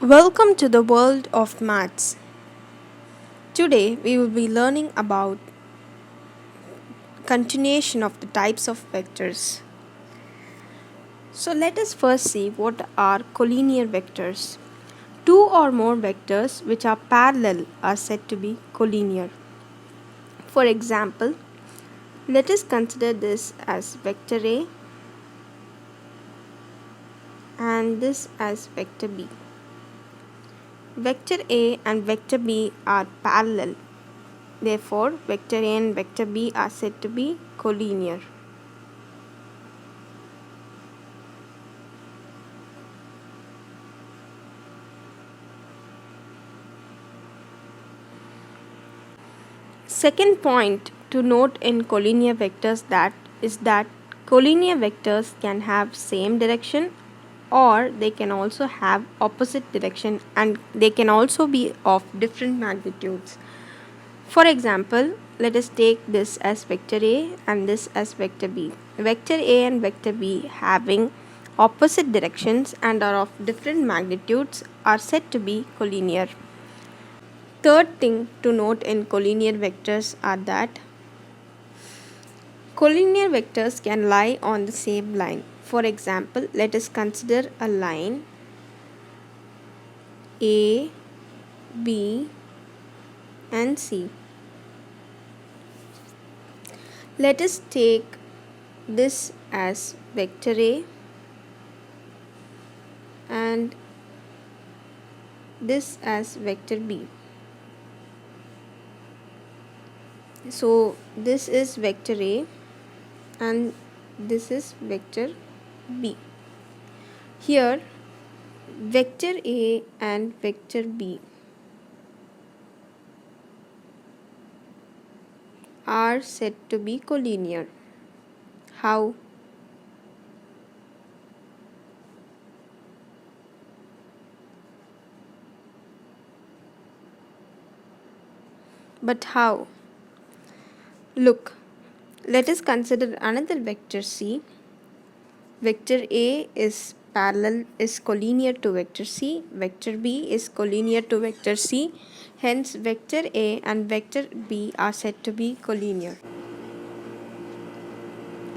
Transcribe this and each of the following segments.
Welcome to the world of maths. Today we will be learning about continuation of the types of vectors. So let us first see what are collinear vectors. Two or more vectors which are parallel are said to be collinear. For example, let us consider this as vector A and this as vector B. Vector A and vector B are parallel. Therefore, vector A and vector B are said to be collinear. Second point to note in collinear vectors that collinear vectors can have same direction or they can also have opposite direction and they can also be of different magnitudes. For example, let us take this as vector A and this as vector B. Vector A and vector B having opposite directions and are of different magnitudes are said to be collinear. Third thing to note in collinear vectors are that collinear vectors can lie on the same line. For example, let us consider a line A, B, and C. Let us take this as vector A and this as vector B. So this is vector A and this is vector B. Here vector A and vector B are said to be collinear. How? But how? Look, let us consider another vector C. Vector A is collinear to vector C. Vector B is collinear to vector C. Hence, vector A and vector B are said to be collinear.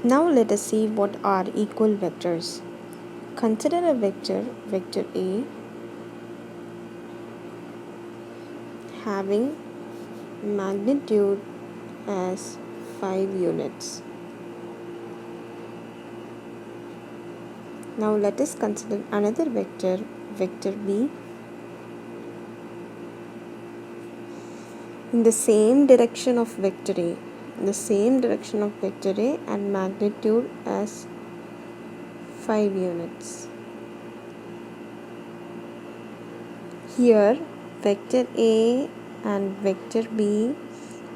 Now let us see what are equal vectors. Consider a vector, vector A, having magnitude as 5 units. Now let us consider another vector, vector B, in the same direction of vector A, and magnitude as 5 units. Here vector A and vector B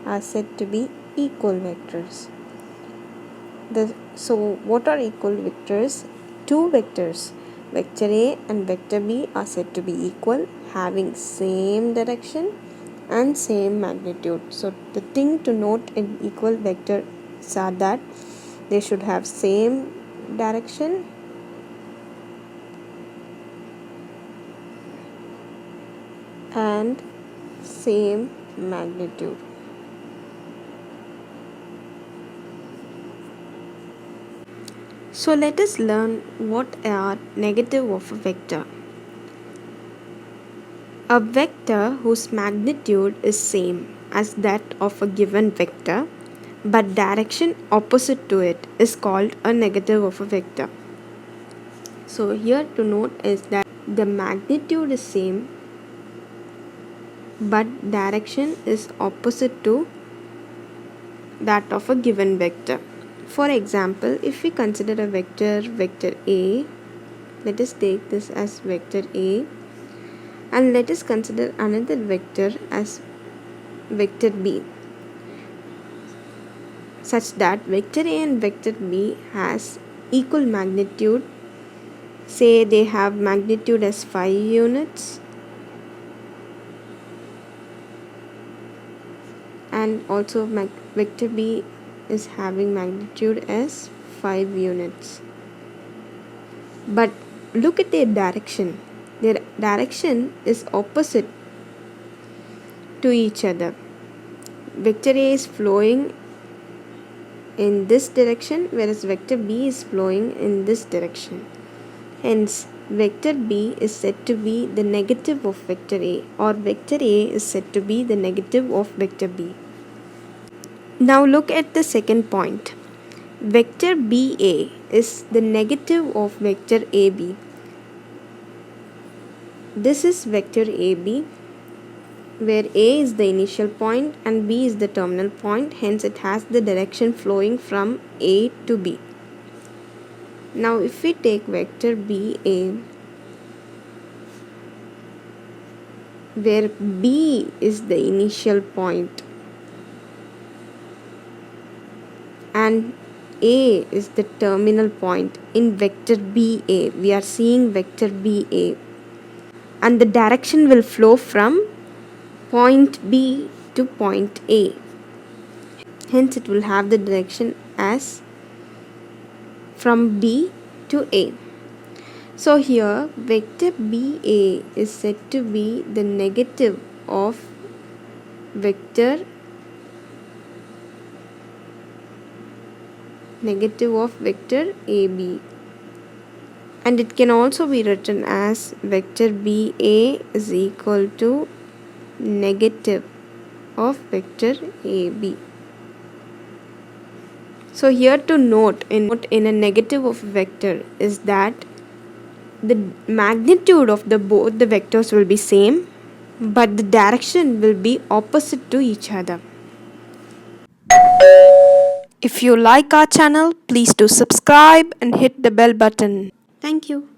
are said to be equal vectors. So what are equal vectors? Two vectors, vector A and vector B, are said to be equal, having same direction and same magnitude. So the thing to note in equal vectors are that they should have same direction and same magnitude. So let us learn what are negative of a vector. A vector whose magnitude is same as that of a given vector but direction opposite to it is called a negative of a vector. So here to note is that the magnitude is same but direction is opposite to that of a given vector. For example, if we consider a vector A, let us take this as vector A and let us consider another vector as vector B, such that vector A and vector B has equal magnitude. Say they have magnitude as 5 units and also vector B is having magnitude as 5 units. But look at their direction. their direction is opposite to each other. Vector A is flowing in this direction, whereas vector B is flowing in this direction. Hence, vector B is said to be the negative of vector A, or vector A is said to be the negative of vector B. Now look at the second point. Vector BA is the negative of vector AB. This is vector AB, where A is the initial point and B is the terminal point, hence it has the direction flowing from A to B. Now if we take vector BA, where B is the initial point and A is the terminal point in vector BA, we are seeing vector BA, and the direction will flow from point B to point A. Hence it will have the direction as from B to A. So here vector BA is said to be the negative of vector AB, and it can also be written as vector BA is equal to negative of vector AB. So here to note in a negative of a vector is that the magnitude of both the vectors will be same, but the direction will be opposite to each other. If you like our channel, please do subscribe and hit the bell button. Thank you.